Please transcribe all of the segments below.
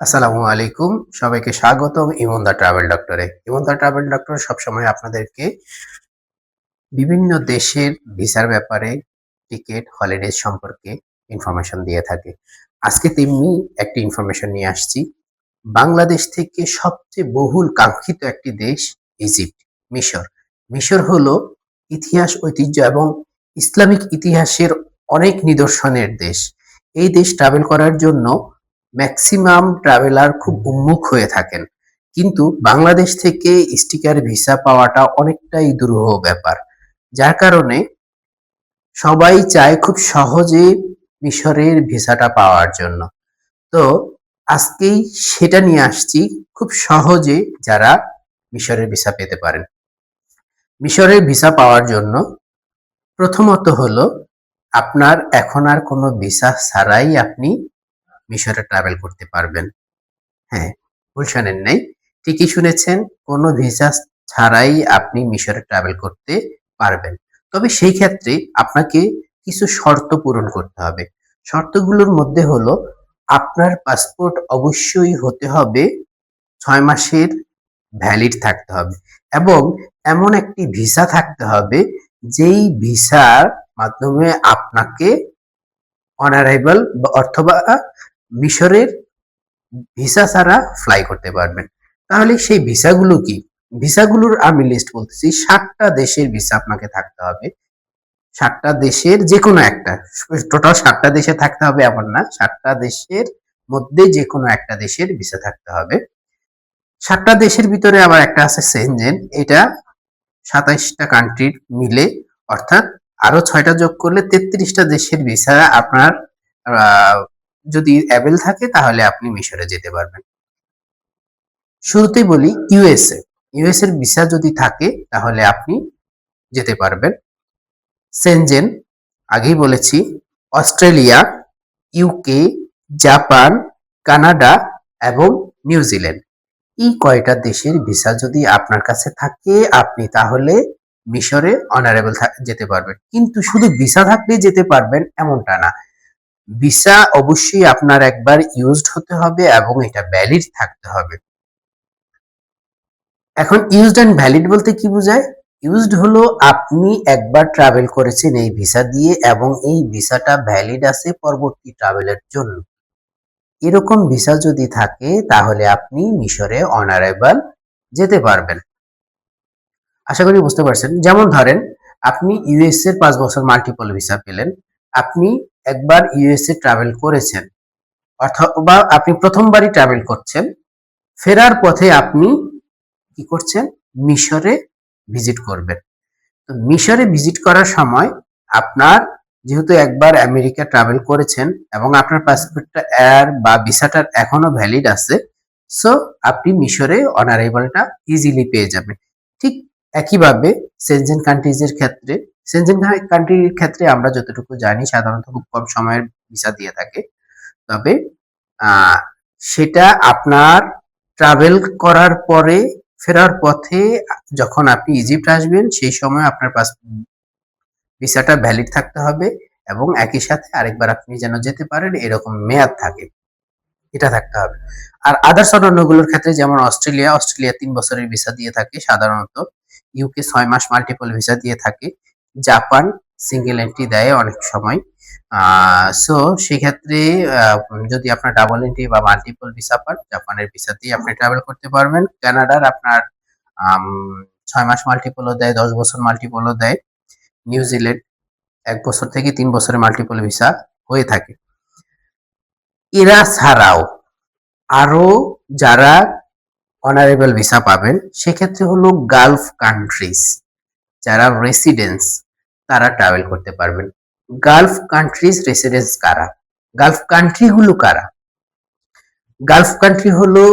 আসসালামু আলাইকুম। সবাইকে স্বাগতম ইমন দা ট্রাভেল ডক্টরে। ইমন দা ট্রাভেল ডক্টর সবসময় আপনাদেরকে বিভিন্ন দেশের ভিসার ব্যাপারে, টিকেট, হলিডেজ সম্পর্কে ইনফরমেশন দিয়ে থাকে। আজকে তেমনি একটি ইনফরমেশন নিয়ে আসছি। বাংলাদেশ থেকে সবচেয়ে বহুল কাঙ্ক্ষিত একটি দেশ ইজিপ্ট, মিশর। মিশর হলো ইতিহাস, ঐতিহ্য এবং ইসলামিক ইতিহাসের অনেক নিদর্শনের দেশ। এই দেশ ট্রাভেল করার জন্য ম্যাক্সিমাম ট্রাভেলার খুব উন্মুখ হয়ে থাকেন। কিন্তু বাংলাদেশ থেকে স্টিকার ভিসা পাওয়াটা অনেকটাই দুরূহ ব্যাপার। যার কারণে সবাই চায় খুব সহজে মিশরের ভিসাটা পাওয়ার জন্য। তো আজকেই সেটা নিয়ে আসছি খুব সহজে যারা মিশরের ভিসা পেতে পারেন। মিশরের ভিসা পাওয়ার জন্য প্রথমত হলো আপনার এখন আর কোনো ভিসা ছাড়াই আপনি মিশরে ট্রাভেল করতে পারবেন। হ্যাঁ, ভুল শোনেন নাই। ঠিকই শুনেছেন, কোনো ভিসা ছাড়াই আপনি মিশরে ট্রাভেল করতে পারবেন। তবে সেই ক্ষেত্রে আপনাকে কিছু শর্ত পূরণ করতে হবে। শর্তগুলোর মধ্যে হলো আপনার পাসপোর্ট অবশ্যই হতে হবে ৬ মাসের ভ্যালিড থাকতে হবে এবং এমন একটি ভিসা থাকতে হবে যেই ভিসার মাধ্যমে আপনাকে অন অ্যারাইভাল অথবা মিশরের ভিসা ছাড়া ফ্লাই করতে পারবেন। তাহলে সেই ভিসাগুলো কি? ভিসাগুলোর আমি লিস্ট বলতেছি। ৭টা দেশের ভিসা আপনাকে থাকতে হবে। ৭টা দেশের যেকোনো একটা। টোটাল ৭টা দেশে থাকতে হবে এমন না। ৭টা দেশের মধ্যে যেকোনো একটা দেশের ভিসা থাকতে হবে। ৭টা দেশের ভিতরে আবার একটা আছে সেনজেন। এটা ২৭টা কান্ট্রির মিলে, অর্থাৎ আরো ৬টা যোগ করলে ৩৩টা দেশের ভিসা আপনার আ যদি এভেল থাকে তাহলে আপনি মিশরে যেতে পারবেন। শুরুতেই বলি ইউএসএ। ইউএস এর ভিসা যদি থাকে তাহলে আপনি যেতে পারবেন। সেনজেন আগেই বলেছি, অস্ট্রেলিয়া, ইউকে, জাপান, কানাডা এবং নিউজিল্যান্ড। এই কয়টা দেশের ভিসা যদি আপনার কাছে থাকে আপনি তাহলে মিশরে অনারেবল যেতে পারবেন। কিন্তু শুধু ভিসা থাকলেই যেতে পারবেন এমনটা না। ভিসা অবশ্যই আপনার একবার ইউজড হতে হবে এবং এটা ভ্যালিড থাকতে হবে। এখন ইউজড অ্যান্ড ভ্যালিড বলতে কি বোঝায়? ইউজড হলো আপনি একবার ট্রাভেল করেছেন এই ভিসা দিয়ে এবং এই ভিসাটা ভ্যালিড আছে পরবর্তী ট্রাভেলের জন্য। এরকম ভিসা যদি থাকে তাহলে আপনি মিশরে অন অ্যারাইভাল যেতে পারবেন। আশা করি বুঝতে পারছেন। যেমন ধরেন আপনি ইউএস এর ৫ বছর মাল্টিপল ভিসা পেলেন। আপনি একবার ইউএসএ ট্রাভেল করেছেন অথবা আপনি প্রথমবারই ট্রাভেল করছেন। ফেরার পথে আপনি কি করছেন? মিশরে ভিজিট করবেন। তো মিশরে ভিজিট করার সময় আপনার যেহেতু একবার আমেরিকা ট্রাভেল করেছেন এবং আপনার পাসপোর্টটা বা ভিসাটা এখনো ভ্যালিড আছে, সো আপনি মিশরে অন অ্যারাইভালটা ইজিলি পেয়ে যাবেন। ঠিক একইভাবে সেনজেন কান্ট্রিজ এর ক্ষেত্রে, সেনজেন কান্ট্রির ক্ষেত্রে আমরা যতটুকু জানি সাধারণত খুব কম সময়ের ভিসা দিয়ে থাকে। তবে আহ, সেটা আপনার ট্রাভেল করার পরে ফেরার পথে যখন আপনি ইজিপ্ট আসবেন সেই সময় আপনার ভিসাটা ভ্যালিড থাকতে হবে এবং একই সাথে আরেকবার আপনি যেন যেতে পারেন এরকম মেয়াদ থাকে, এটা থাকতে হবে। আর আদার্স অন্যান্যগুলোর ক্ষেত্রে যেমন অস্ট্রেলিয়া ৩ বছরের ভিসা দিয়ে থাকে সাধারণত। ইউকে ৬ মাস মাল্টিপল ভিসা দিয়ে থাকে। জাপান সিঙ্গেল এন্ট্রি দেয় অনেক সময়। সো সেক্ষেত্রে যদি আপনার ডাবল এন্ট্রি বা মাল্টিপল ভিসা পান জাপানের ভিসা দিয়ে আপনি ট্রাভেল করতে পারবেন। কানাডার আপনার আম ৬ মাস মাল্টিপলও দেয়, ১০ বছর মাল্টিপলও দেয়। নিউজিল্যান্ড ১ বছর থেকে ৩ বছরের মাল্টিপল ভিসা হয়ে থাকে। এরা ছাড়াও আরো যারা অনারেবল ভিসা পাবেন সেক্ষেত্রে হলো গালফ কান্ট্রিজ, যারা রেসিডেন্স তারা ট্রাভেল করতে পারবেন। গালফ কান্ট্রিজ রেসিডেন্স কারা? গালফ কান্ট্রি গুলো কারা? গালফ কান্ট্রি হলো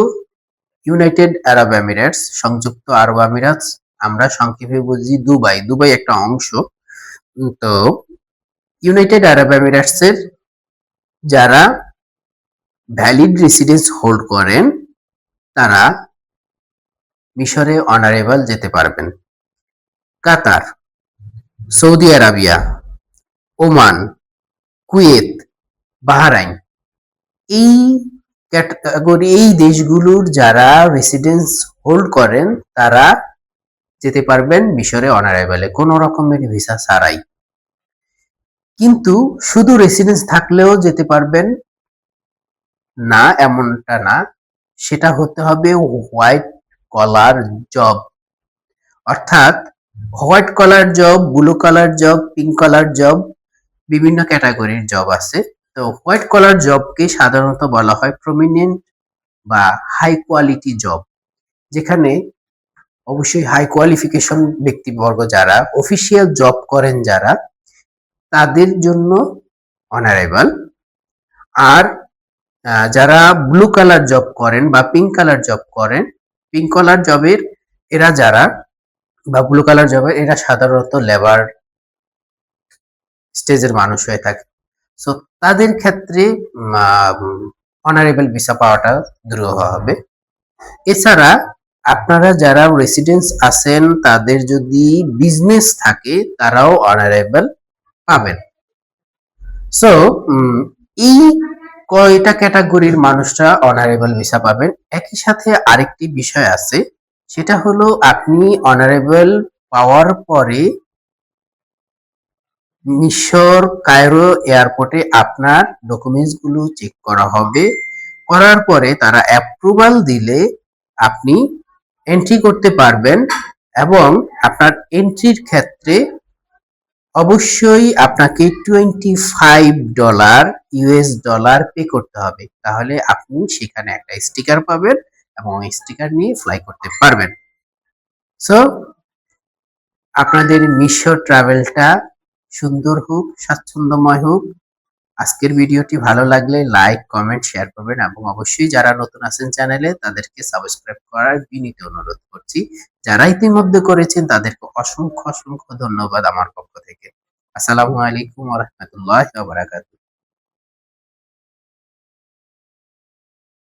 ইউনাইটেড আরব এমিরেটস, সংযুক্ত আরব আমিরাত। আমরা সংক্ষেপে বুঝি দুবাই। দুবাই একটা অংশ। তো ইউনাইটেড আরব এমিরেটস এর যারা ভ্যালিড রেসিডেন্স হোল্ড করেন তারা মিশরে অনারেবল যেতে পারবেন। Qatar, Saudi Arabia, Oman, Kuwait, Bahrain, এই ক্যাটাগরি এই দেশগুলোর যারা রেসিডেন্স হোল্ড করেন তারা যেতে পারবেন মিশরে অনারাইভালে কোনো রকমের ভিসা ছাড়াই। কিন্তু শুধু রেসিডেন্স থাকলেও যেতে পারবেন না এমনটা না, সেটা হতে হবে হোয়াইট কলার জব। অর্থাৎ white collar job, blue collar job, pink collar job, বিভিন্ন ক্যাটাগরির জব আছে। তো হোয়াইট কলার জবকে সাধারণত বলা হয় প্রমিনেন্ট বা হাই কোয়ালিটি জব, যেখানে অবশ্যই হাই কোয়ালিফিকেশন ব্যক্তিবর্গ যারা অফিসিয়াল জব করেন যারা তাদের জন্য অনারেবল। আর যারা ব্লু কালার জব করেন বা পিঙ্ক কালার জব করেন, পিঙ্ক কালার জবের এরা যারা বা ব্লু কালার জবের এরা সাধারণত লেবার স্টেজের মানুষ হয়ে থাকে। সো তাদের ক্ষেত্রে অনারেবল ভিসা পাওয়াটা দুরূহ হবে। এছাড়া আপনারা যারা রেসিডেন্স আছেন তাদের যদি বিজনেস থাকে তারাও অনারেবল পাবেন। সো এই কয়টা ক্যাটাগরির মানুষরা অনারেবল ভিসা পাবেন। একই সাথে আরেকটি বিষয় আছে, সেটা হলো আপনি অনারেবল পাওয়ার পরে মিশর কায়রো এয়ারপোর্টে আপনার ডকুমেন্টস গুলো চেক করা হবে। করার পরে তারা অ্যাপ্রুভাল দিলে আপনি এন্ট্রি করতে পারবেন এবং আপনার এন্ট্রির ক্ষেত্রে অবশ্যই আপনাকে $25 ইউএস ডলার পে করতে হবে। তাহলে আপনি সেখানে একটা স্টিকার পাবেন এবং ওই স্টিকার নিয়ে ফ্লাই করতে পারবেন। সো আপনাদের মিশর ট্রাভেলটা সুন্দর হোক, স্বাচ্ছন্দ্যময় হোক। আজকের ভিডিওটি ভালো লাগলে লাইক, কমেন্ট, শেয়ার করবেন এবং অবশ্যই যারা নতুন আছেন চ্যানেলে তাদেরকে সাবস্ক্রাইব করার বিনীত অনুরোধ করছি। যারা ইতিমধ্যে করেছেন তাদেরকে অসংখ্য ধন্যবাদ আমার পক্ষ থেকে। আসসালামু আলাইকুম ওয়া রাহমাতুল্লাহি ওয়া বারাকাতুহু।